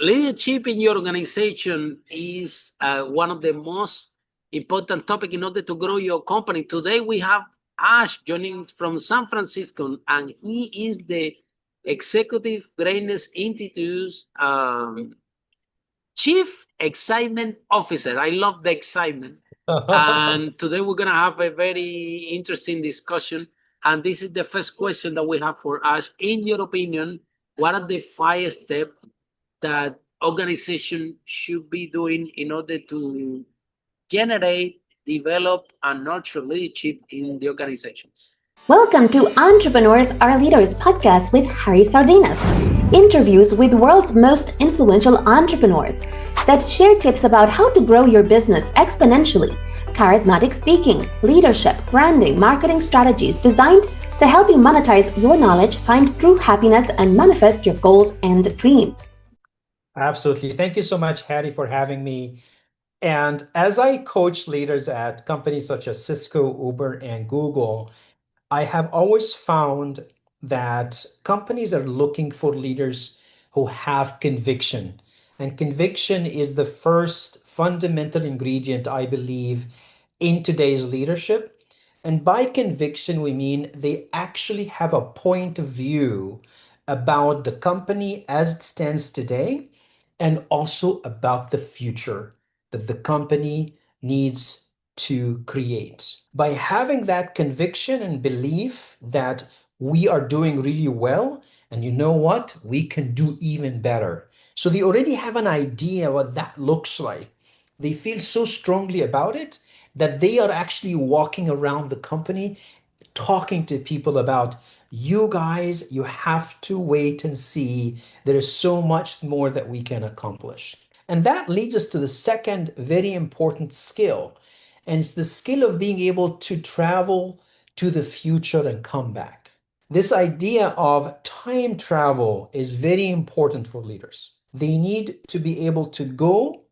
leadership in your organization is one of the most important topic in order to grow your company. Today we have Ash joining from San Francisco, and he is the Executive Greatness Institute's Chief Excitement Officer. I love the excitement. And today we're going to have a very interesting discussion. And this is the first question that we have for us. In your opinion, what are the 5 steps that organization should be doing in order to generate, develop, and nurture leadership in the organization? Welcome to Entrepreneurs Are Leaders podcast with Harry Sardinas. Interviews with world's most influential entrepreneurs that share tips about how to grow your business exponentially. Charismatic speaking, leadership, branding, marketing strategies designed to help you monetize your knowledge, find true happiness, and manifest your goals and dreams. Absolutely. Thank you so much, Hattie, for having me. And as I coach leaders at companies such as Cisco, Uber, and Google, I have always found that companies are looking for leaders who have conviction. And conviction is the first fundamental ingredient, I believe, in today's leadership. And by conviction, we mean they actually have a point of view about the company as it stands today and also about the future that the company needs to create. By having that conviction and belief that we are doing really well, and you know what? We can do even better. So they already have an idea what that looks like. They feel so strongly about it that they are actually walking around the company talking to people about, you guys, you have to wait and see. There is so much more that we can accomplish. And that leads us to the second very important skill. And it's the skill of being able to travel to the future and come back. This idea of time travel is very important for leaders. They need to be able to go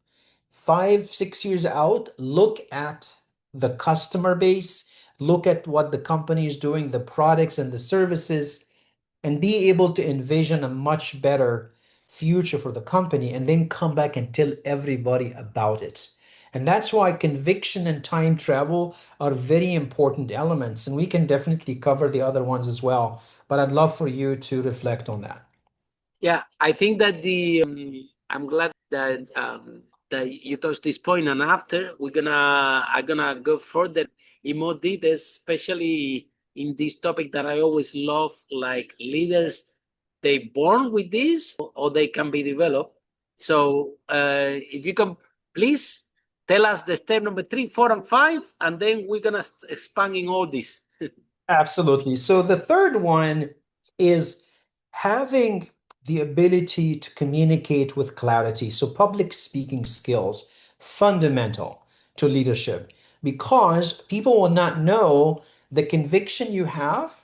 5, 6 years out, look at the customer base, look at what the company is doing, the products and the services, and be able to envision a much better future for the company, and then come back and tell everybody about it. And that's why conviction and time travel are very important elements. And we can definitely cover the other ones as well. But I'd love for you to reflect on that. Yeah, I think that I'm glad that you touched this point, and after I'm gonna go further in more details, especially in this topic that I always love, like leaders, they born with this or they can be developed. So if you can please tell us the step number 3, 4, and 5, and then we're gonna expand in all this. Absolutely. So the third one is having the ability to communicate with clarity. So public speaking skills, fundamental to leadership, because people will not know the conviction you have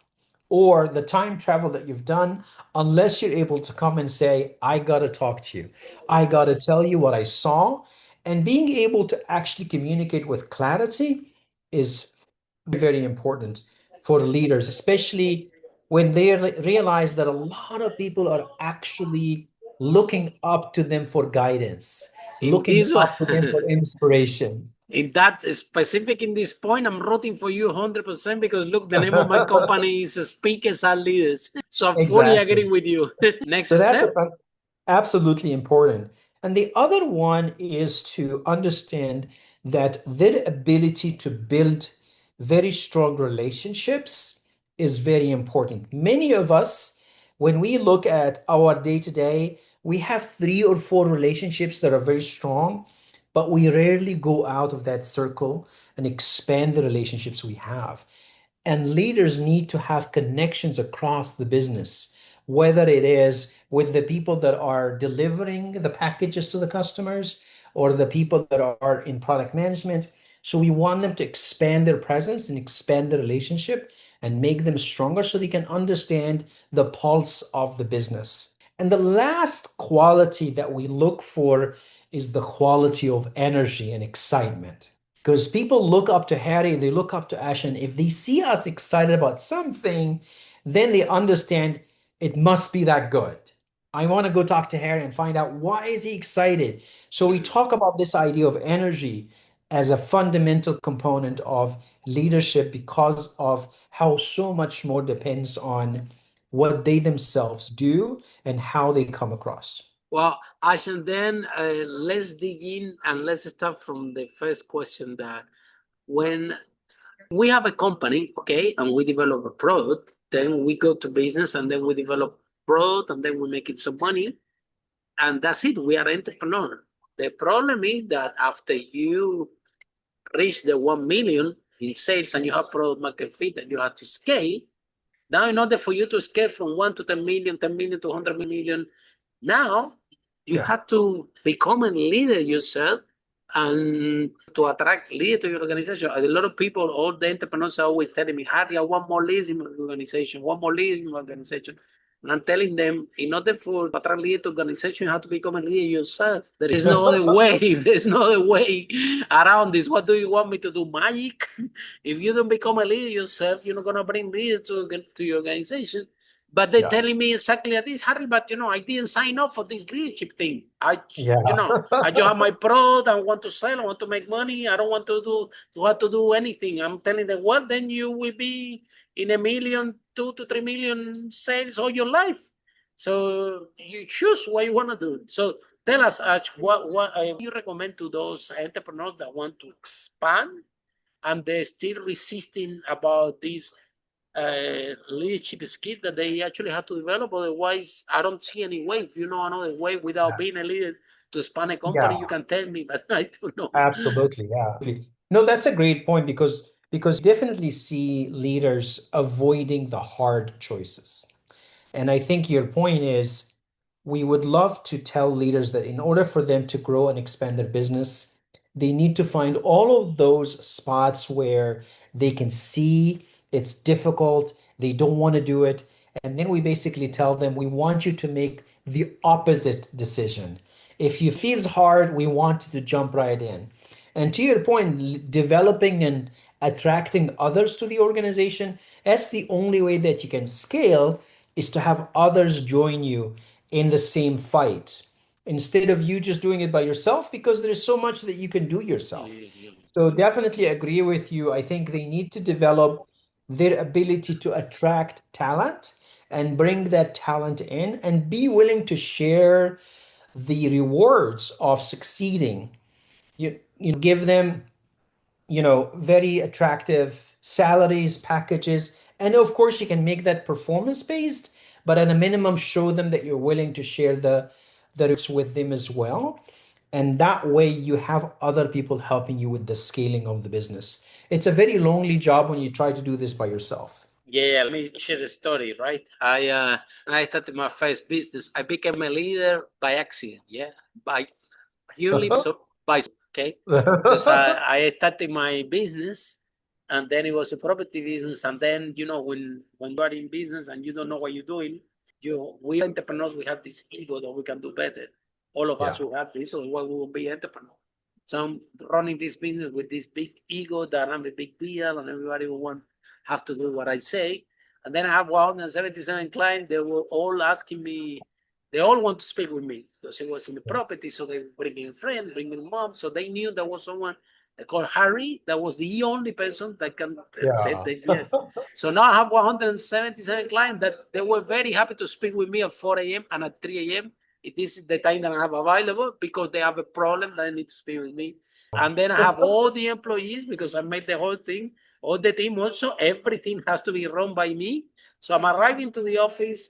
or the time travel that you've done unless you're able to come and say, I got to talk to you. I got to tell you what I saw. And being able to actually communicate with clarity is very important for leaders, especially when they realize that a lot of people are actually looking up to them for guidance, In looking this up to them for one, inspiration. in that specific in this point, I'm rooting for you 100% because look, the name of my company is Speakers and Leaders. So I'm fully Exactly. agreeing with you. Next So that's step. absolutely important. And the other one is to understand that their ability to build very strong relationships is very important. Many of us, when we look at our day to day, we have 3 or 4 relationships that are very strong, but we rarely go out of that circle and expand the relationships we have. And leaders need to have connections across the business, whether it is with the people that are delivering the packages to the customers or the people that are in product management. So we want them to expand their presence and expand the relationship and make them stronger so they can understand the pulse of the business. And the last quality that we look for is the quality of energy and excitement. Because people look up to Harry, they look up to Ash, and if they see us excited about something, then they understand it must be that good. I want to go talk to Harry and find out why is he excited. So we talk about this idea of energy as a fundamental component of leadership because of how so much more depends on what they themselves do and how they come across. Well, Ash, and then let's dig in and let's start from the first question that when we have a company, okay, and we develop a product, then we go to business and then we develop product and then we make it some money. And that's it. We are entrepreneur. The problem is that after you reach the 1 million in sales and you have product market fit and you have to scale, now in order for you to scale from 1 to 10 million, 10 million to 100 million, now you have to become a leader yourself and to attract leaders to your organization. A lot of people, all the entrepreneurs are always telling me, Harry, I want more leads in my organization, one more lead in my organization. And I'm telling them, in order for attract leaders to organization, you have to become a leader yourself. There is no other way. There's no other way around this. What do you want me to do? Magic? If you don't become a leader yourself, you're not going to bring leaders to your organization. But they're telling me exactly like this, Harry, but I didn't sign up for this leadership thing. I just have my product, I want to sell, I want to make money, I don't want to do anything. I'm telling them, well, then you will be in 1 million, 2 to 3 million sales all your life. So you choose what you want to do. So tell us, Ash, what you recommend to those entrepreneurs that want to expand and they're still resisting about this leadership skill that they actually have to develop. Otherwise, I don't see any way. If you know another way without being a leader to span a company, you can tell me, but I don't know. Absolutely, yeah. No, that's a great point because definitely see leaders avoiding the hard choices. And I think your point is we would love to tell leaders that in order for them to grow and expand their business, they need to find all of those spots where they can see it's difficult, they don't want to do it. And then we basically tell them we want you to make the opposite decision. If you feels hard, we want you to jump right in. And to your point, developing and attracting others to the organization, that's the only way that you can scale is to have others join you in the same fight instead of you just doing it by yourself because there's so much that you can do yourself. So definitely agree with you. I think they need to develop their ability to attract talent and bring that talent in and be willing to share the rewards of succeeding. You give them very attractive salaries, packages. And of course, you can make that performance based, but at a minimum, show them that you're willing to share the risks with them as well. And that way, you have other people helping you with the scaling of the business. It's a very lonely job when you try to do this by yourself. Yeah, let me share a story, right? When I started my first business, I became a leader by accident, yeah, by purely by okay, because I started my business, and then it was a property business, and then when you are in business and you don't know what you're doing, we entrepreneurs we have this ego that we can do better. All of us Yeah. who have this, or what we will be entrepreneurs. So I'm running this business with this big ego that I'm a big deal, and everybody will want have to do what I say. And then I have 177 clients. They were all asking me, they all want to speak with me because it was in the property. So they bring in a friend, bring in mom. So they knew there was someone called Harry. That was the only person that can Yeah. yes. So now I have 177 clients that they were very happy to speak with me at 4 a.m. and at 3 a.m. This is the time that I have available because they have a problem that they need to speak with me. And then I have all the employees because I made the whole thing, all the team also. Everything has to be run by me. So I'm arriving to the office,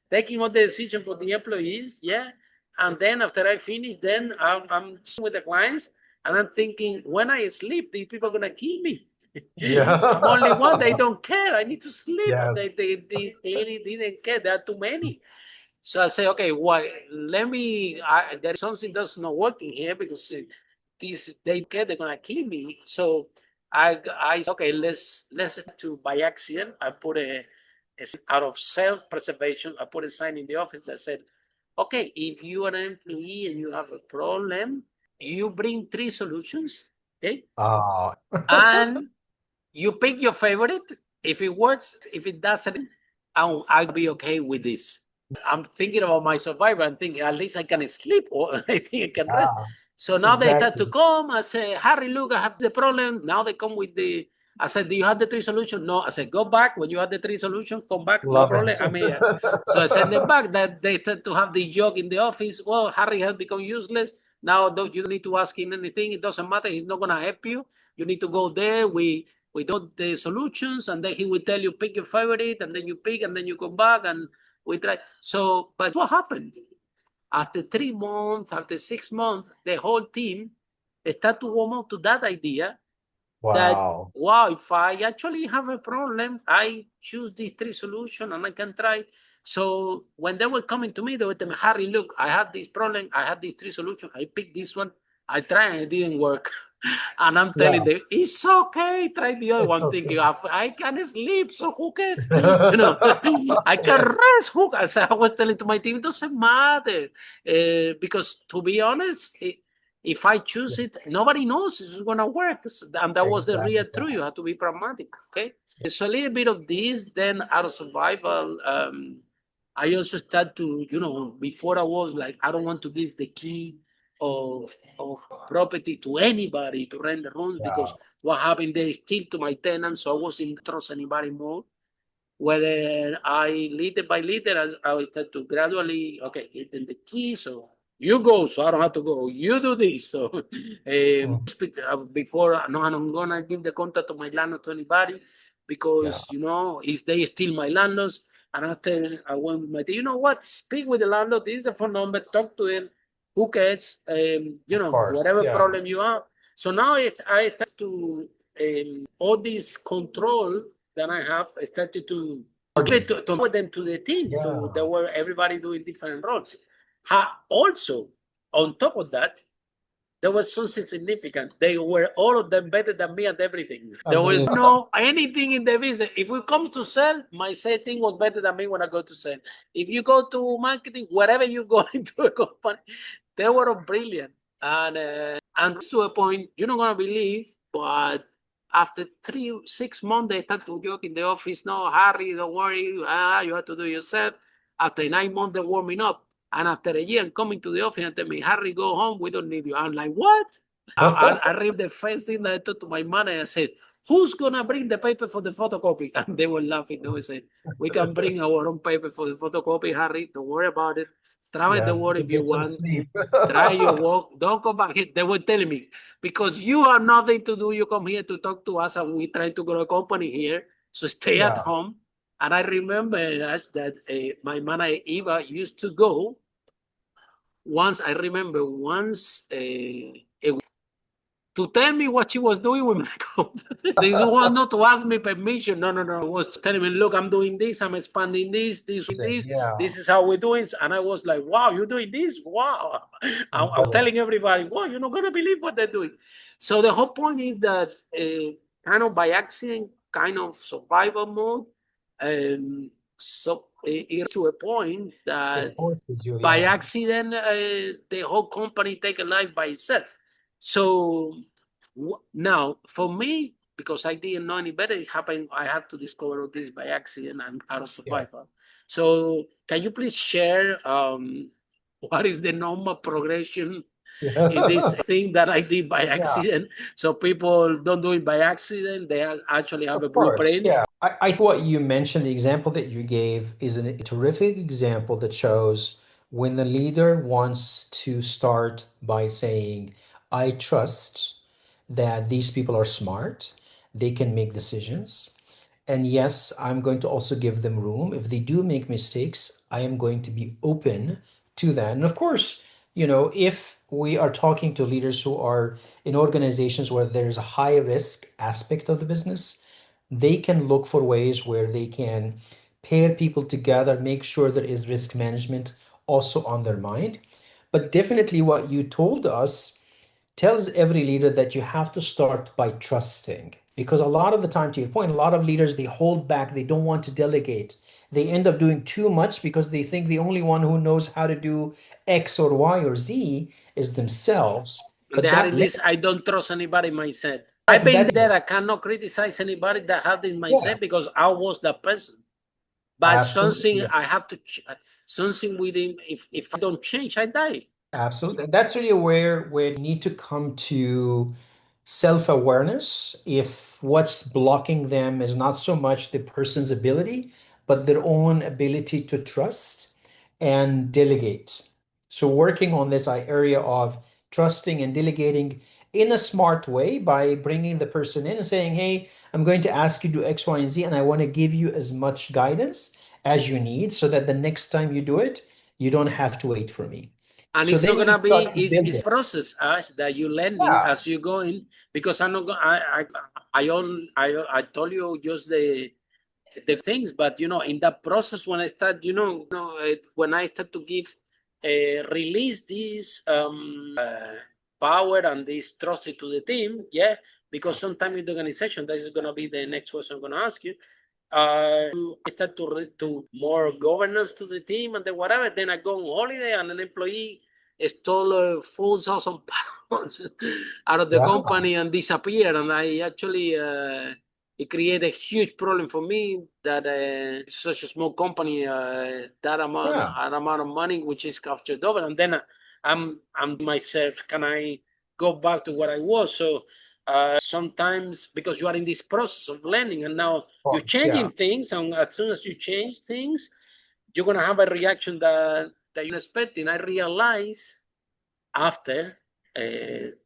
taking all the decision for the employees, yeah. And then after I finish, then I'm with the clients, and I'm thinking, when I sleep, these people are gonna kill me. I'm only one. They don't care. I need to sleep. Yes. They clearly didn't care. There are too many. So I say, okay, well, there's something that's not working here because they care they're gonna kill me. So I said, okay, let's to by accident. I put out of self-preservation. I put a sign in the office that said, okay, if you are an employee and you have a problem, you bring 3 solutions, okay, Oh, and you pick your favorite. If it works, if it doesn't, I'll be okay with this. I'm thinking about my survivor and thinking at least I can sleep or I think I can rest. Ah, So now they start to exactly. come. I say, Harry, look, I have the problem. Now they come with the. I said, do you have the 3 solutions? No. I said, go back. When you have the 3 solutions, come back. No Love problem. it. I'm here. So I send them back. That they start to have the joke in the office. Well, Harry has become useless. Now you don't need to ask him anything. It doesn't matter. He's not gonna help you. You need to go there. We do the solutions, and then he will tell you pick your favorite, and then you pick, and then you come back, and we try. So, but what happened? After 3 months, after 6 months, the whole team start to warm up to that idea that, Wow. wow, if I actually have a problem, I choose these 3 solutions and I can try. So when they were coming to me, they would tell me, Harry, look, I have this problem. I have these 3 solutions. I picked this one. I tried and it didn't work. And I'm telling Yeah, them, it's okay. Try the other it's one. okay. Thinking, I can sleep, so who cares? You know, I can Yes, rest. Who? As I was telling to my team, it doesn't matter. Because to be honest, if I choose it, nobody knows it's going to work. And that was the real exactly. truth. You have to be pragmatic. Okay. So a little bit of this, then out of survival, I also start to, before I was like, I don't want to give the key of property to anybody to rent the rooms Yeah, because what happened, they still to my tenants. So I wasn't trust anybody more. Whether I little by little, as I start to gradually, okay, get them the key. So you go, so I don't have to go. You do this. So mm, speak before, no, I'm gonna give the contact of my landlord to anybody yeah, because is they still my landlords. And after I went with my team, you know what? Speak with the landlord. This is the phone number. Talk to him. Who cares? of course. Whatever Yeah, problem you have. So now I start to all this control that I have started to give it to them to the team. To yeah, there were everybody doing different roles. Also, on top of that, there was something significant. They were all of them better than me at everything. There was amazing. no anything in the business. If it comes to sell, my sales thing was better than me when I go to sell. If you go to marketing, wherever you go into a company, they were all brilliant. And to a point, you're not gonna believe, but after 6 months, they start to joke in the office. No, Harry, don't worry. You have to do it yourself. After 9 months, they're warming up. And after a year, I'm coming to the office and tell me, Harry, go home. We don't need you. I'm like, what? I remember the first thing that I told to my manager. I said, who's going to bring the paper for the photocopy? And they were laughing. They were saying, we can bring our own paper for the photocopy, Harry. Don't worry about it. Travel the Yes, world to if you get some want. sleep. Try your work. Don't come back here. They were telling me, because you have nothing to do, you come here to talk to us and we try to grow a company here. So stay at Yeah, home. And I remember that my manager, Eva, used to go once. I remember once to tell me what she was doing with my company. This was not to ask me permission. No, no, no. It was telling me, look, I'm doing this. I'm expanding this. yeah, This is how we're doing. And I was like, wow, you're doing this? Wow. I was incredible. telling everybody, wow, you're not going to believe what they're doing. So the whole point is that kind of by accident, kind of survival mode. So it to a point It that forces you, by yeah. accident, the whole company take a life by itself. So now, for me, because I didn't know any better, it happened. I had to discover all this by accident and out of Yeah. survival. So, can you please share what is the normal progression in this thing that I did by Yeah, accident? So people don't do it by accident; they actually have of a course. blueprint. Yeah. I think what you mentioned, the example that you gave is a terrific example that shows when the leader wants to start by saying, I trust that these people are smart, they can make decisions. And yes, I'm going to also give them room. If they do make mistakes, I am going to be open to that. And of course, if we are talking to leaders who are in organizations where there's a high risk aspect of the business, they can look for ways where they can pair people together, make sure there is risk management also on their mind. But definitely, what you told us tells every leader that you have to start by trusting. Because a lot of the time, to your point, a lot of leaders, they hold back, they don't want to delegate. They end up doing too much because they think the only one who knows how to do X or Y or Z is themselves. And they But had that in this, I don't trust anybody mindset. I've exactly, been that's there. I cannot criticize anybody that had this yeah, mindset because I was the person. But something absolutely. I have to something within, if I don't change, I die. Absolutely. And that's really where you need to come to self-awareness if what's blocking them is not so much the person's ability, but their own ability to trust and delegate. So working on this area of trusting and delegating in a smart way by bringing the person in and saying, hey, I'm going to ask you to do X, Y, and Z, and I want to give you as much guidance as you need so that the next time you do it, you don't have to wait for me. And So it's not then you gonna be, start to build it's it. process, Ash, that you learning Yeah. as you going, because I'm not going, I told you just the things, but in that process, when I start, when I start to give, release this power and this trust to the team, yeah, because sometimes in the organization, that is gonna be the next question I'm gonna ask you. I start to more governance to the team and then whatever. Then I go on holiday and an employee stole 4,000 pounds out of the Yeah. company and disappeared. And I actually, it created a huge problem for me that such a small company, that Yeah. amount of money which is captured over. And then I'm myself, can I go back to what I was? So sometimes because you are in this process of learning and now you're changing things, and as soon as you change things, you're gonna have a reaction that you're expecting. I realize after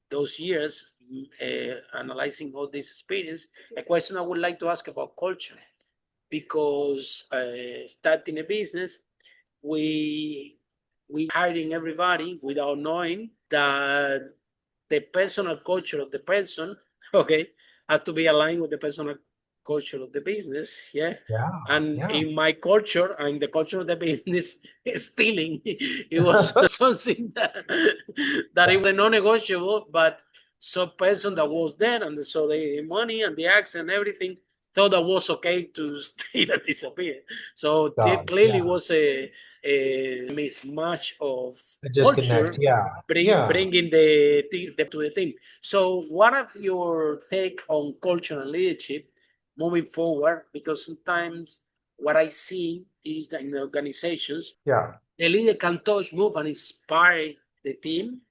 those years analyzing all this experience, a question I would like to ask about culture, because starting a business, we hiring everybody without knowing that the personal culture of the person, okay, had to be aligned with the personal culture of the business, yeah. Yeah. And Yeah. in my culture and the culture of the business, stealing, it was something that it was non-negotiable, but some person that was there and so the money and the accent and everything thought that was okay to steal and disappear. So there clearly Yeah. was a mismatch of A disconnect. culture Yeah. Yeah. bringing the to the team. So, what are your take on culture and leadership moving forward? Because sometimes what I see is that in the organizations, Yeah. the leader can touch, move, and inspire the team.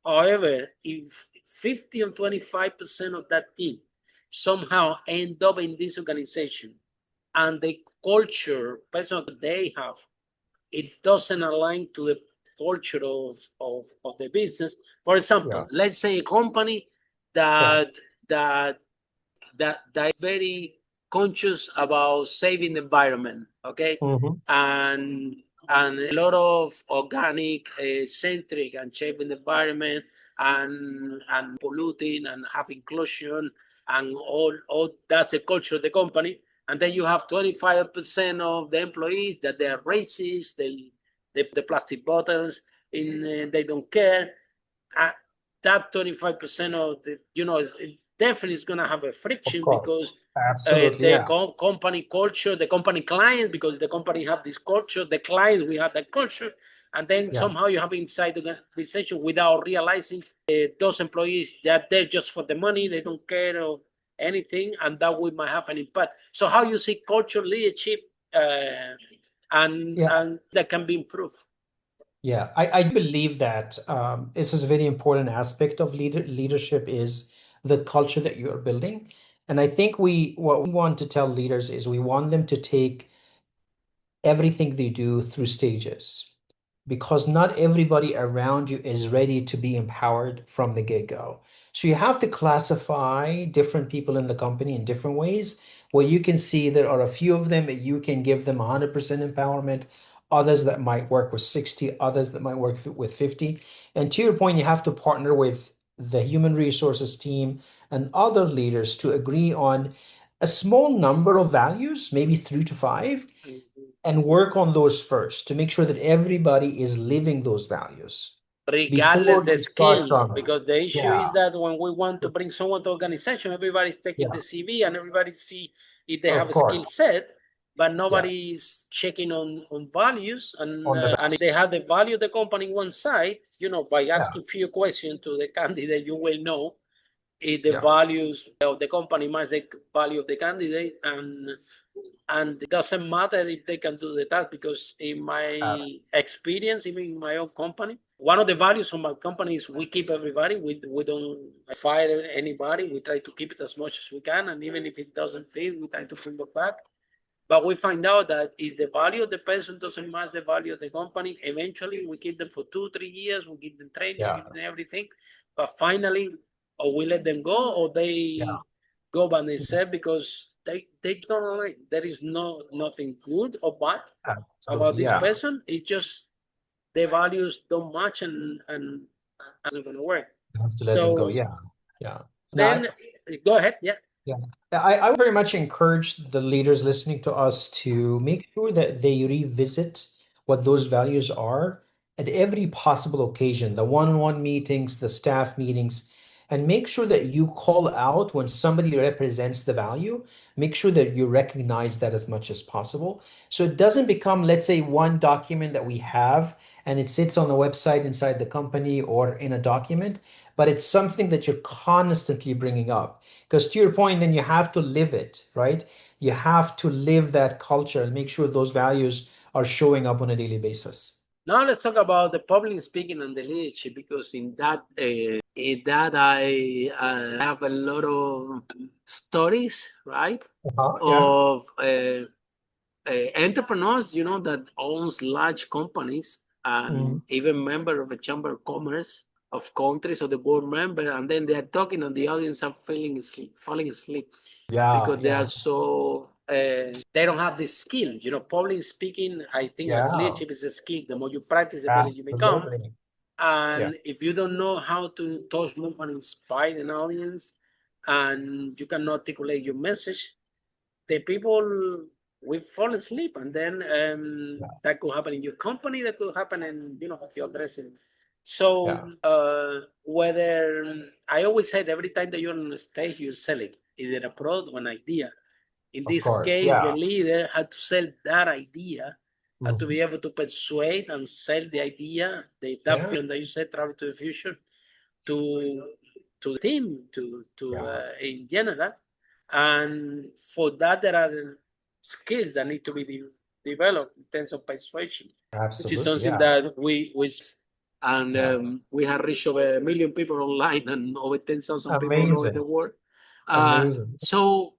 However, if 50 or 25% of that team somehow end up in this organization and the culture, person that they have, it doesn't align to the culture of the business. For example, Yeah. let's say a company Yeah. that is very conscious about saving the environment, okay, Hmm. and a lot of organic, centric, and shaping the environment, and polluting and having inclusion and all that's the culture of the company. And then you have 25% of the employees that they are racist, the plastic bottles in, they don't care. uh, that 25% of the, it definitely is going to have a Of friction, course. because Absolutely. the Yeah. company culture, the company clients, because the company have this culture, the clients, we have that culture. And then Yeah. somehow you have inside the organization without realizing those employees that they're just for the money, they don't care or anything, and that we might have an impact. So how you see culture, leadership, Yeah. and that can be improved? Yeah. I believe that this is a very important aspect of leadership is the culture that you are building. And I think what we want to tell leaders is we want them to take everything they do through stages, because not everybody around you is ready to be empowered from the get-go. So you have to classify different people in the company in different ways, where you can see there are a few of them that you can give them 100% empowerment, others that might work with 60, others that might work with 50. And to your point, you have to partner with the human resources team and other leaders to agree on a small number of values, maybe 3 to 5, and work on those first to make sure that everybody is living those values Regardless before the they start skill, from. because the issue Yeah, is that when we want to bring someone to organization, everybody's taking yeah, the CV and everybody see if they have of a skill course. set, but Yeah, nobody is checking on values. on the And if best. they have the value of the company in one side, by Yeah, asking few questions to the candidate, you will know if the yeah, values of the company match the value of the candidate. And and it doesn't matter if they can do the task, because in my experience, even in my own company, one of the values of my company is we keep everybody. We don't fire anybody. We try to keep it as much as we can, and even if it doesn't fit, we try to bring it back. But we find out that if the value of the person doesn't match the value of the company, eventually we keep them for 2-3 years, we give them training, we give them everything. But finally, or we let them go, or they go by themselves, because they don't like. There is nothing good or bad about this person. It's just the values don't match, and it's not gonna work. You have to let them go. Yeah. Then go ahead. Yeah. Yeah. I would very much encourage the leaders listening to us to make sure that they revisit what those values are at every possible occasion, the one-on-one meetings, the staff meetings, and make sure that you call out when somebody represents the value. Make sure that you recognize that as much as possible. So it doesn't become, let's say, one document that we have and it sits on a website inside the company or in a document, but it's something that you're constantly bringing up. Because to your point, then you have to live it, right? You have to live that culture and make sure those values are showing up on a daily basis. Now let's talk about the public speaking and the leadership, because in that I have a lot of stories, right? Of entrepreneurs, that owns large companies, and even member of a chamber of commerce of countries, or the board member, and then they are talking and the audience are falling asleep because they are so they don't have the skill. Public speaking, I think, as leadership, is a skill. The more you practice, the better you become. And if you don't know how to touch, move, and inspire an audience, and you cannot articulate your message, the people will fall asleep, and then that could happen in your company, that could happen in, if you're addressing. So whether, I always said, every time that you're on the stage, you're selling either a product or an idea. In this case, the leader had to sell that idea, had to be able to persuade and sell the idea, that vision that you said, travel to the future, to the team, to in general. And for that, there are skills that need to be developed in terms of persuasion, which is something that we and we have reached over 1 million people online and over 10,000 people all over the world. So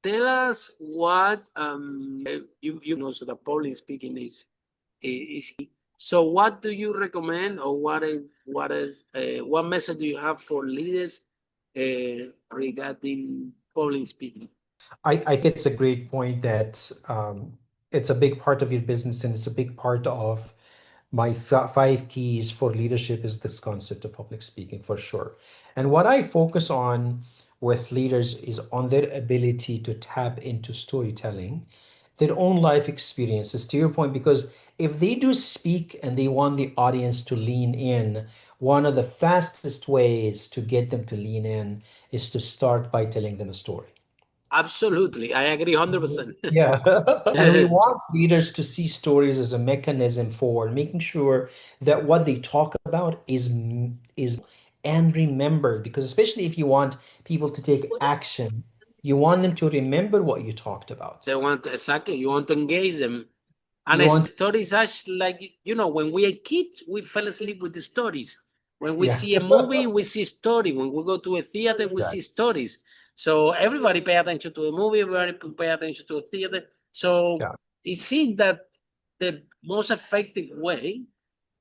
tell us what you know. So the public speaking is key. So what do you recommend, or what message do you have for leaders regarding public speaking? I think it's a great point that it's a big part of your business and it's a big part of my 5 keys for leadership is this concept of public speaking for sure. And what I focus on with leaders is on their ability to tap into storytelling, their own life experiences, to your point, because if they do speak and they want the audience to lean in, one of the fastest ways to get them to lean in is to start by telling them a story. Absolutely. I agree 100%. Yeah. And we want leaders to see stories as a mechanism for making sure that what they talk about is and remember, because especially if you want people to take action, you want them to remember what you talked about. You want to engage them. And stories are like, when we are kids, we fell asleep with the stories. When we see a movie, we see story. When we go to a theater, we see stories. So everybody pay attention to the movie, everybody pay attention to the theater. So it seems that the most effective way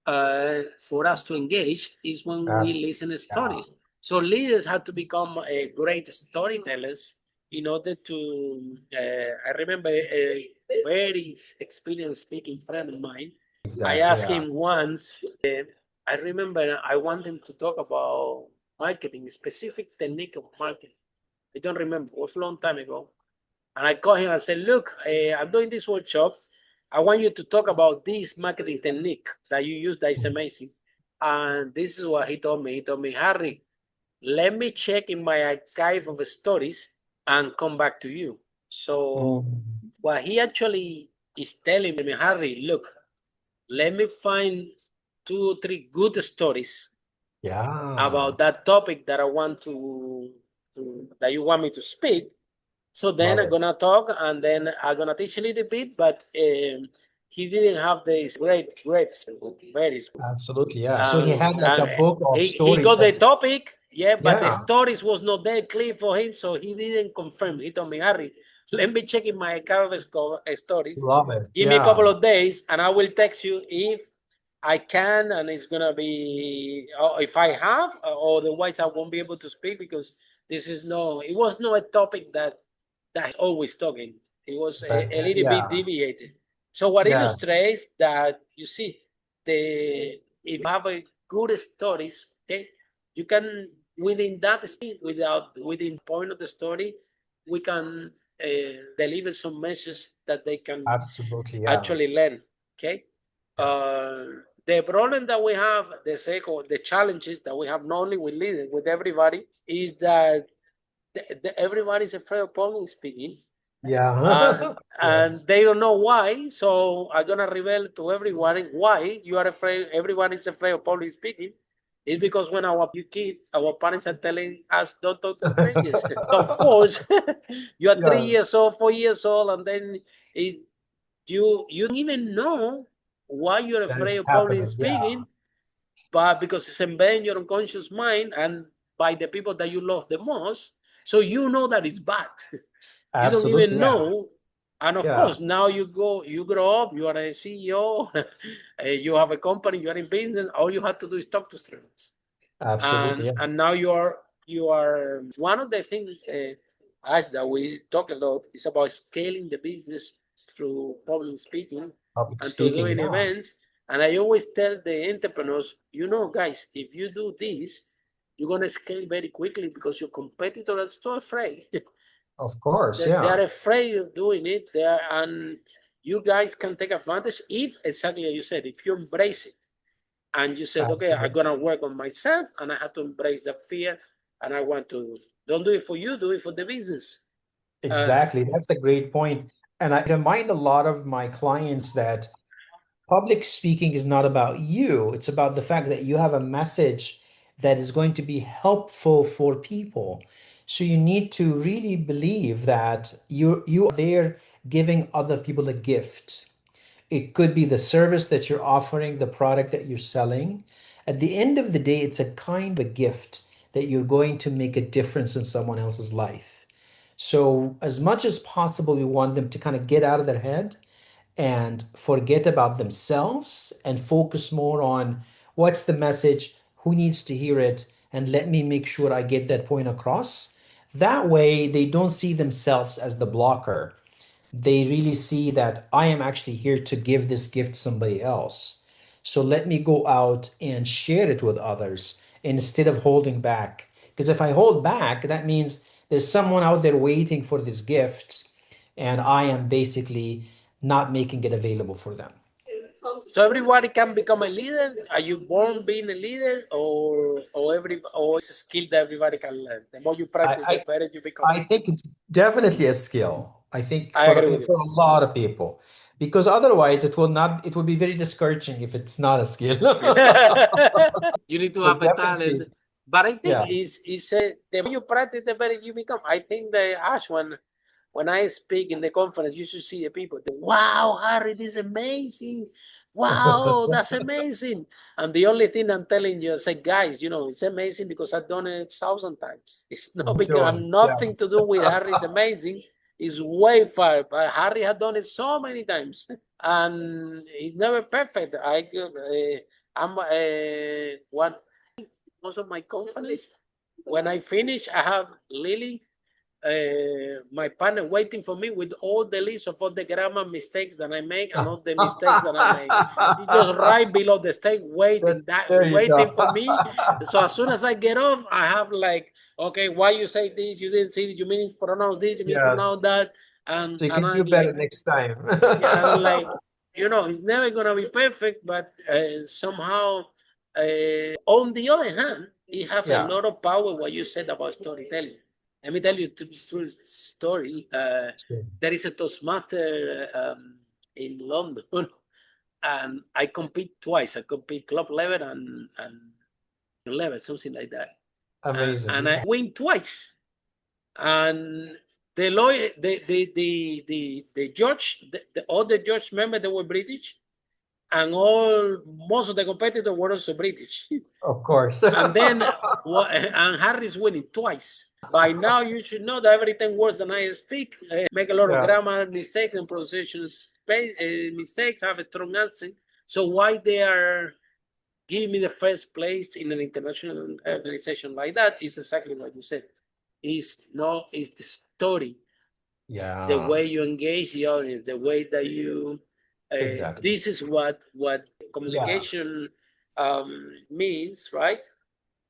for us to engage is when we listen to stories. So leaders have to become great storytellers in order to, I remember a very experienced speaking friend of mine. I asked him once, I remember I want him to talk about marketing, a specific technique of marketing. I don't remember, it was a long time ago. And I called him and said, look, I'm doing this workshop. I want you to talk about this marketing technique that you use that is amazing. And this is what he told me. He told me, Harry, let me check in my archive of stories and come back to you. So what he actually is telling me, Harry, look, let me find 2 or 3 good stories about that topic that I want that you want me to speak. So then Love I'm it. gonna talk, and then I'm gonna teach a little bit, but he didn't have this great speed, very smooth. Absolutely, yeah. So he had like a And book of he stories got the that, topic, yeah, but the yeah, stories was not that clear for him, so he didn't confirm. He told me, Harry, let me check in my stories. love it. Give me a couple Yeah, of days, and I will text you if I can, and it's gonna be if I have, or otherwise I won't be able to speak because this is no. It was not a topic that always talking. It was a little bit yeah, deviated. So what yes, illustrates that you see the if you have a good stories, okay, you can within that speed within point of the story, we can deliver some messages that they can absolutely, yeah, actually learn. Okay. yeah, The problem that we have, the challenges that we have not only with leaders, with everybody, is that everybody is afraid of public speaking, yeah, and yes, they don't know why. So I'm gonna reveal to everyone why you are afraid. Everyone is afraid of public speaking. It's because when our parents are telling us don't talk to strangers. Of course, you are three yes, years old, 4 years old, and then it, you don't even know why you're that afraid it's of public happening. Yeah, speaking, but because it's embedded in your unconscious mind and by the people that you love the most, so you know that it's bad. You don't absolutely, even yeah, know. And of yeah, course, now you grow up, you are a CEO, you have a company, you are in business. All you have to do is talk to strangers. absolutely, yeah. And now you are one of the things as that we talk a lot is about scaling the business through public speaking Public and to speaking, doing yeah, events. And I always tell the entrepreneurs, guys, if you do this, you're gonna scale very quickly because your competitors are so afraid. of course, They yeah, are afraid of doing it. And you guys can take advantage if exactly as you said, if you embrace it and you said, okay, I'm absolutely. gonna work on myself and I have to embrace that fear and I want to don't do it for you, do it for the business. Uh, Exactly. That's a great point. And I remind a lot of my clients that public speaking is not about you. It's about the fact that you have a message that is going to be helpful for people. So you need to really believe that you are there giving other people a gift. It could be the service that you're offering, the product that you're selling. At the end of the day, it's a kind of a gift that you're going to make a difference in someone else's life. So, as much as possible, we want them to kind of get out of their head and forget about themselves and focus more on what's the message, who needs to hear it, and let me make sure I get that point across. That way, they don't see themselves as the blocker. They really see that I am actually here to give this gift to somebody else. So let me go out and share it with others instead of holding back. Because if I hold back, that means there's someone out there waiting for this gift, and I am basically not making it available for them. so everybody can become a leader. Are you born being a leader, or it's a skill that everybody can learn? The more you I, practice, the I, better you become. I think it's definitely a skill. I think I agree with you. for a lot of people, because otherwise it will be very discouraging if it's not a skill. You need to So have a talent. definitely, But I think yeah. is the more you practice, the better you become. I think the Ash when I speak in the conference, you should see the people. Wow, Harry, this is amazing. Wow, that's amazing. And the only thing I'm telling you, I say, guys, it's amazing because I've done it 1,000 times. It's not because Sure. I'm Yeah. nothing to do with Harry's amazing. It's way far, but Harry had done it so many times, and he's never perfect. I'm what most of my conference. When I finish, I have Lily, my partner, waiting for me with all the list of all the grammar mistakes that I make and all the mistakes that I make. She just right below the stage, There you waiting go. for me. So as soon as I get off, I have like, okay, why you say this? You didn't see it. You mean to pronounce this? You mean to Yes. pronounce that? And So you and can I do better like, next time. yeah, I'm like, it's never gonna be perfect, but somehow, on the other hand, it have a Yeah, lot of power. What you said about storytelling. Let me tell you a true story. sure. There is a Toastmaster in London, and I compete twice. I compete club level and level, something like that, and Amazing. I win twice. And the lawyer, the judge, all the judge members, they were British, and most of the competitors were also British. Of course. And then and Harry's winning twice. By now, you should know that everything worse than I speak. Make a lot of grammar mistakes and pronunciation mistakes. Have a strong accent. So why they are giving me the first place in an international organization like that is exactly what you said. It's the story, the way you engage the audience, the way that you. Exactly. This is what communication means, right?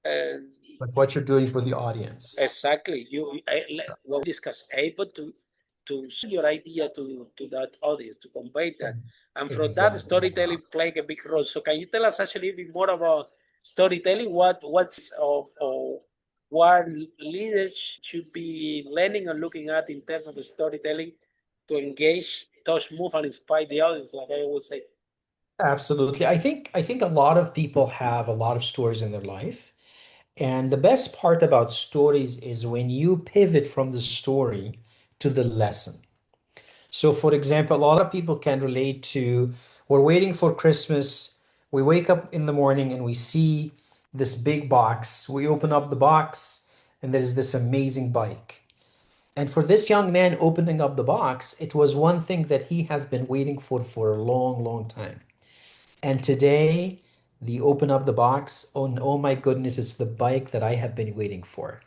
Like what you're doing for the audience. Exactly. When we discuss, able to sell your idea to that audience, to convey that, and from that storytelling playing a big role. So can you tell us actually a bit more about storytelling? What's of what leaders should be learning and looking at in terms of storytelling to engage, touch, move, and inspire the audience, like I always say. Absolutely. I think a lot of people have a lot of stories in their life. And the best part about stories is when you pivot from the story to the lesson. So, for example, a lot of people can relate to we're waiting for Christmas. We wake up in the morning and we see this big box. We open up the box and there's this amazing bike. And for this young man opening up the box, it was one thing that he has been waiting for a long, long time. And today, they open up the box. Oh my goodness, it's the bike that I have been waiting for.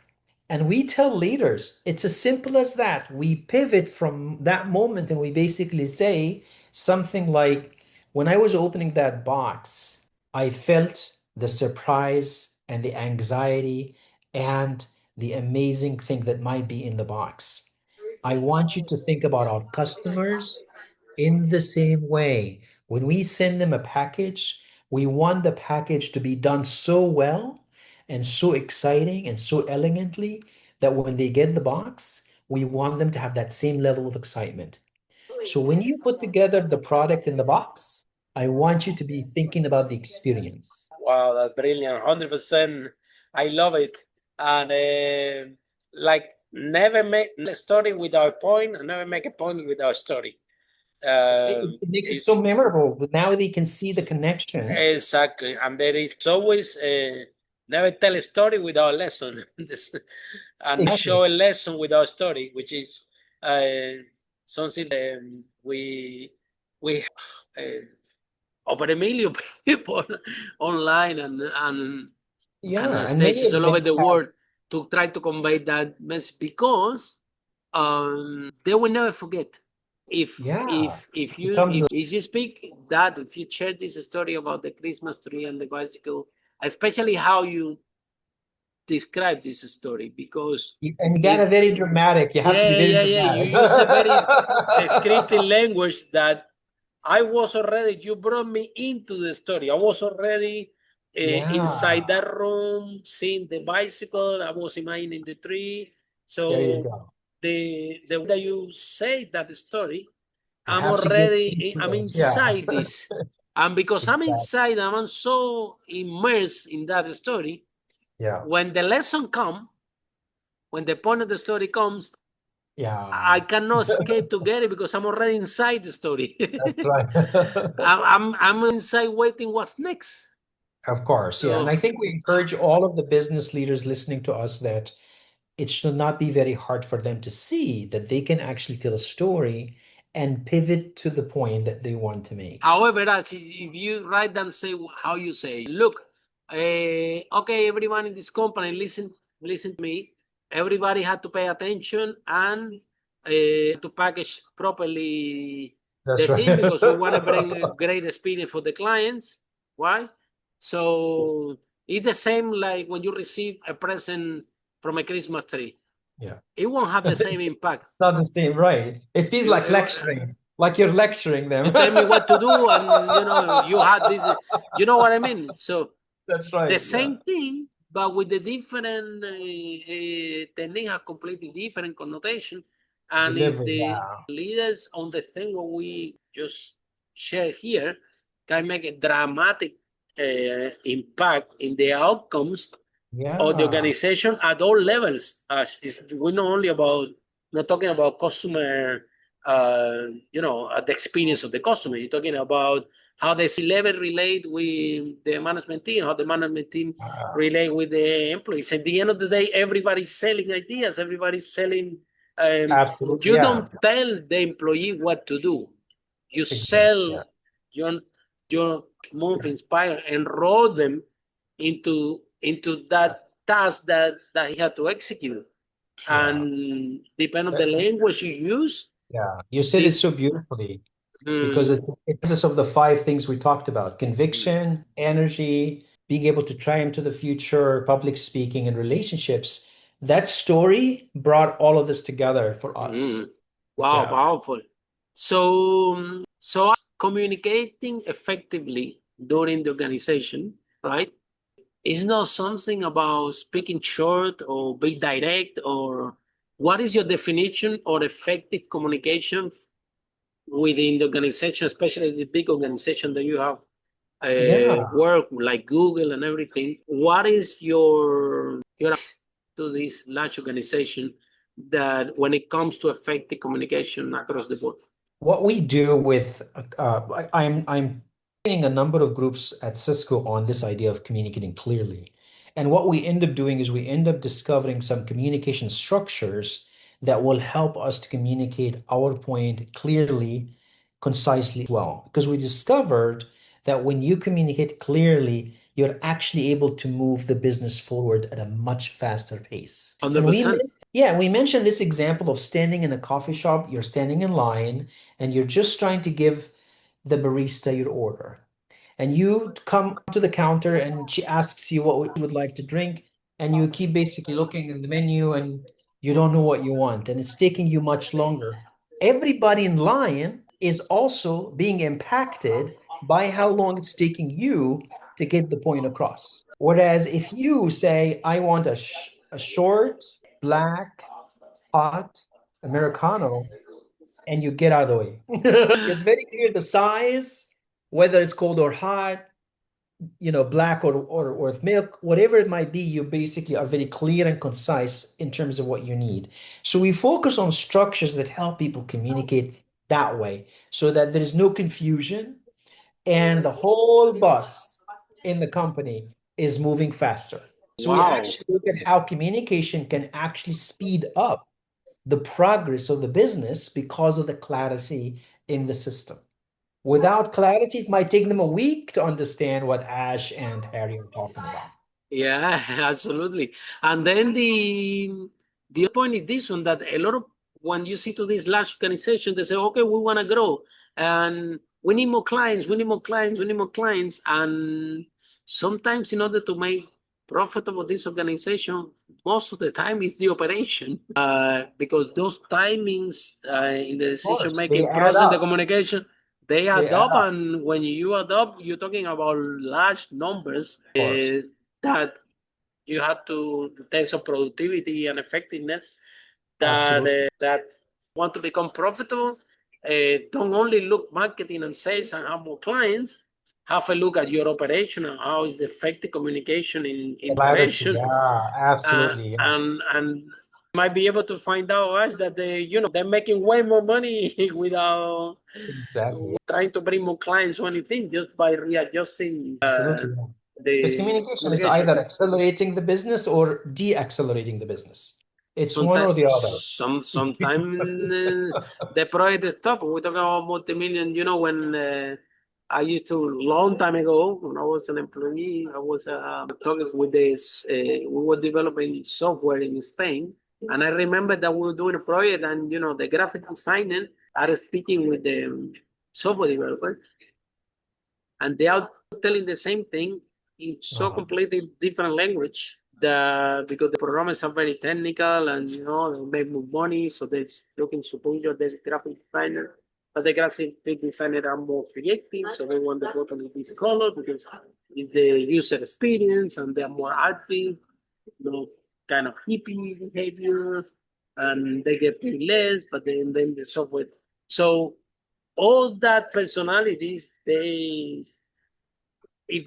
And we tell leaders, it's as simple as that. We pivot from that moment and we basically say something like, when I was opening that box, I felt the surprise and the anxiety and the amazing thing that might be in the box. I want you to think about our customers in the same way. When we send them a package, we want the package to be done so well and so exciting and so elegantly that when they get the box, we want them to have that same level of excitement. So when you put together the product in the box, I want you to be thinking about the experience. Wow, that's brilliant. 100%. I love it. And like never make a story without a point, and never make a point without a story. It makes it so memorable, but now they can see the connection. Exactly. And there is always never tell a story without a lesson. And show a lesson without a story, which is something that we over a million people online and on And many stages of all over them the have, world to try to convey that message because they will never forget. If you speak that, if you share this story about the Christmas tree and the bicycle, especially how you describe this story, because and you got a very dramatic. You have to be very you dramatic. use a very descriptive language that you brought me into the story. I was already inside that room, seeing the bicycle. I was imagining the tree. So There you go. the way that you say that story, You have to get into I'm it. Yeah. inside this. And because I'm Exactly. inside, I'm so immersed in that story. Yeah. When the lesson comes, when the point of the story comes, Yeah. I cannot escape to get it because I'm already inside the story. That's right. I'm inside waiting what's next. Of course. Yeah. And I think we encourage all of the business leaders listening to us that it should not be very hard for them to see that they can actually tell a story and pivot to the point that they want to make. However, if you write down, say how you say, look, okay, everyone in this company, listen to me. Everybody had to pay attention and to package properly the thing because we want to bring a great experience for the clients. Why? So it's the same like when you receive a present from a Christmas tree. Yeah. It won't have the same impact. Not the same, right? It feels like lecturing, like you're lecturing them. You tell me what to do, and you had this. You know what I mean? So that's right. The same thing, but with the different technique, have completely different connotation. And if the leaders understand what we just share here, can make a dramatic impact in the outcomes of the organization at all levels. We're not only about not talking about customer, the experience of the customer. You're talking about how the C-level relate with the management team, how the management team relate with the employees. At the end of the day, everybody's selling ideas. Everybody's selling. Absolutely, You yeah. don't tell the employee what to do. You Exactly. sell your move, inspire, enroll them into that task that he had to execute. Yeah. And depending on the language you use, Yeah. You said it so beautifully because mm, it consists of the five things we talked about: conviction, energy, being able to triumph to the future, public speaking, and relationships. That story brought all of this together for us. wow, Yeah. powerful. So communicating effectively during the organization, right? It's not something about speaking short or be direct, or what is your definition or effective communication within the organization, especially the big organization that you have Yeah. work like Google and everything. What is your to this large organization that when it comes to effective communication across the board? What we do with I'm training a number of groups at Cisco on this idea of communicating clearly. And what we end up doing is we end up discovering some communication structures that will help us to communicate our point clearly, concisely as well. Because we discovered that when you communicate clearly, you're actually able to move the business forward at a much faster pace. And we 100%. yeah, we mentioned this example of standing in a coffee shop, you're standing in line and you're just trying to give the barista your order. And you come to the counter and she asks you what you would like to drink, and you keep basically looking in the menu and you don't know what you want, and it's taking you much longer. Everybody in line is also being impacted by how long it's taking you to get the point across. Whereas if you say, I want a short, black, hot Americano, and you get out of the way. It's very clear the size, whether it's cold or hot, black or with milk, whatever it might be, you basically are very clear and concise in terms of what you need. So we focus on structures that help people communicate that way so that there is no confusion and the whole bus in the company is moving faster. So we Wow. actually look at how communication can actually speed up the progress of the business because of the clarity in the system. Without clarity, it might take them a week to understand what Ash and Harry are talking about. Yeah, absolutely. And then the other point is this one, that a lot of when you see to these large organizations, they say, okay, we want to grow and we need more clients, we need more clients, we need more clients. And sometimes in order to make profitable this organization, most of the time is the operation. Because those timings in the Of decision course, they making add process, the up. communication, they They add add up. up, And when you add up, you're talking about large numbers of course. that you have to, in terms of productivity and effectiveness, Absolutely. that want to become profitable. Don't only look marketing and sales and have more clients. Have a look at your operation and how is the effective communication in Clarity. operation, Yeah, absolutely. Yeah, and might be able to find out us that they're making way more money without exactly. trying to bring more clients or anything, just by readjusting Absolutely. Yeah. Because the communication is communication. either accelerating the business or de-accelerating the business. It's one Sometimes, or the other. sometimes the project is tough. We're talking about multi-million. When I used to, long time ago, when I was an employee, I was talking with this. We were developing software in Spain, and I remember that we were doing a project, and the graphic designer are speaking with the software developer, and they are telling the same thing in so Uh-huh. completely different language, that because the programmers are very technical and they make more money, so they're looking superior the graphic designer. But the graphic designer are more creative, so they want the bottom with this color because it's the user experience, and they're more active, kind of hippie behavior, and they get paid less, but then the software. So all that personalities, if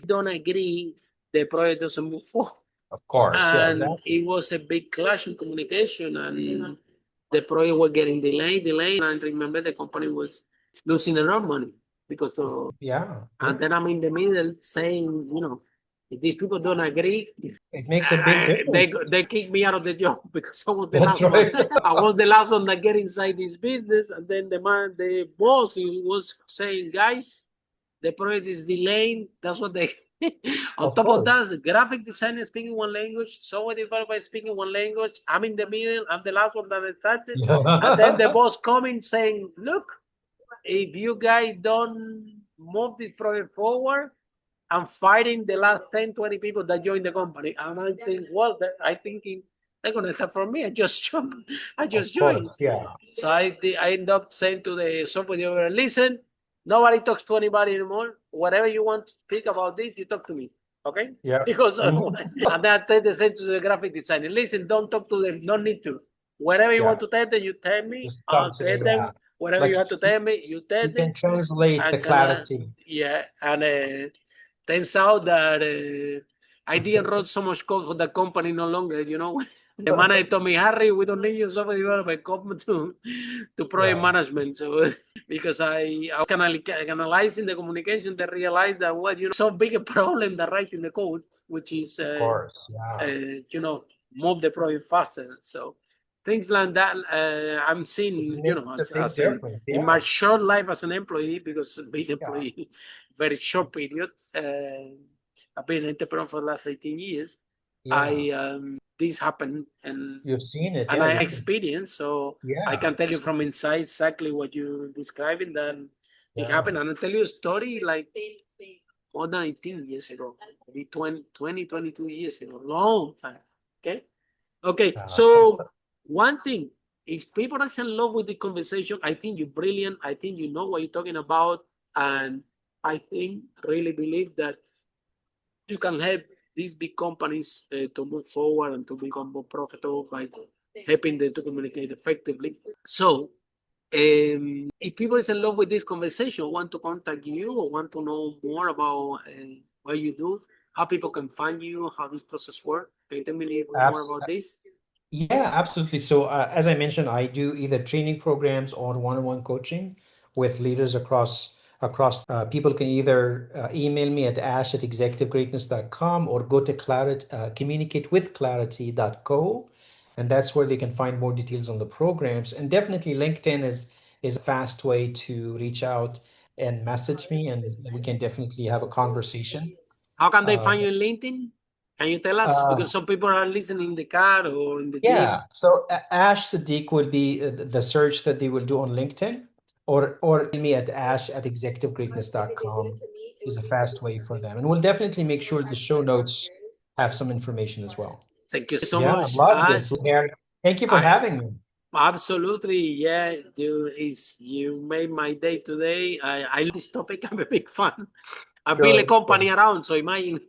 don't agree, the project doesn't move forward. Of course. Yeah, And exactly. it was a big clash in communication, and the project was getting delayed. And I remember the company was losing a lot of money because of, and then I'm in the middle saying, if these people don't agree, it makes a big difference. they kick me out of the job because I was the That's last right. one. I was the last one that get inside this business. And then the boss, he was saying, guys, the project is delayed. That's what they. On Of top of course. that, graphic designer speaking one language, software developer speaking one language. I'm in the middle. I'm the last one that started. And then the boss coming saying, look, if you guys don't move this project forward, I'm fighting the last 10, 20 people that joined the company. And I think, well, I thinking they're going to start from me. I just jumped. I just Of joined. course, yeah. So I end up saying to the software developer, listen, nobody talks to anybody anymore. Whatever you want to speak about this, you talk to me. Okay? Yeah. Because and then I tell the same to the graphic designer. Listen, don't talk to them. No need to. Whatever you want to tell them, you tell me. Just I'll come to tell me, them. yeah. Whatever Like you have to tell me, you tell you them. can translate the clarity. And turns out that I didn't write so much code for the company no longer, The manager told me, Harry, we don't need your software developer, come to project management. So because I was analyzing the communication, they realized that so big a problem that writing the code, which is Of course, move the project faster. So things like that I'm seeing, as in my short life as an employee, because being employee very short period. I've been an entrepreneur for the last 18 years. This happened, and you've seen it, and I experienced, so I can tell you from inside exactly what you're describing that it happened. And I'll tell you a story like more than 18 years ago, maybe 20, 22 years ago, long time. Okay. So one thing, if people are in love with the conversation, I think you're brilliant. I think you know what you're talking about, and I really believe that you can help these big companies to move forward and to become more profitable by helping them to communicate effectively. So, if people is in love with this conversation, want to contact you or want to know more about what you do, how people can find you, how this process works, can you tell me a little bit more about this? Yeah, absolutely. So, as I mentioned, I do either training programs or one-on-one coaching with leaders across. People can either email me at ash@executivegreatness.com or go to communicatewithclarity.co, and that's where they can find more details on the programs. And definitely LinkedIn is a fast way to reach out and message me, and we can definitely have a conversation. How can they find you in LinkedIn? Can you tell us? Because some people are listening in the car or in the gym. So Ash Seddeek would be the search that they will do on LinkedIn, or me at ash@executivegreatness.com is a fast way for them. And we'll definitely make sure the show notes have some information as well. Thank you so much, Ash. Thank you for having me. Absolutely, yeah. You made my day today. I love this topic. I'm a big fan. I built a company around, so imagine.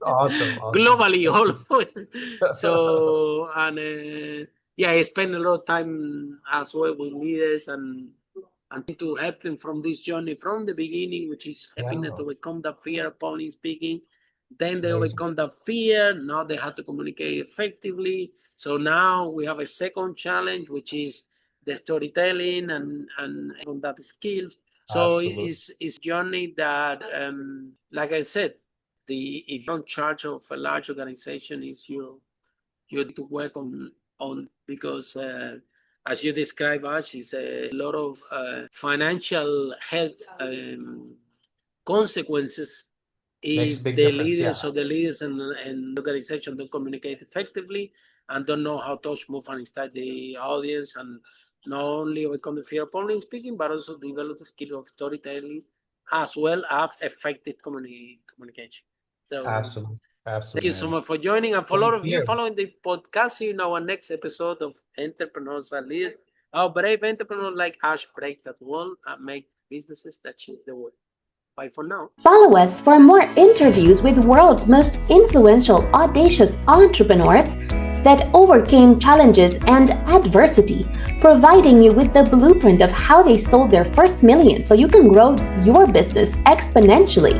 Awesome. Globally, all over. So, and I spend a lot of time as well with leaders and to help them from this journey from the beginning, which is helping them to overcome that fear of public speaking. Then they overcome that fear. Now they have to communicate effectively. So now we have a second challenge, which is the storytelling and that skills. So it's a journey that, like I said, if you're in charge of a large organization, is you need to work on because as you describe, Ash, is a lot of financial health consequences if the leaders or the leaders and the organization don't communicate effectively and don't know how to move and inspire the audience, and not only overcome the fear of public speaking, but also develop the skill of storytelling as well as effective communication. So absolutely. Thank you so much for joining, and for a lot of you following the podcast in our next episode of Entrepreneurs and Leaders. Our brave entrepreneurs like Ash break that wall and make businesses that change the world. Bye for now. Follow us for more interviews with world's most influential, audacious entrepreneurs that overcame challenges and adversity, providing you with the blueprint of how they sold their first million so you can grow your business exponentially.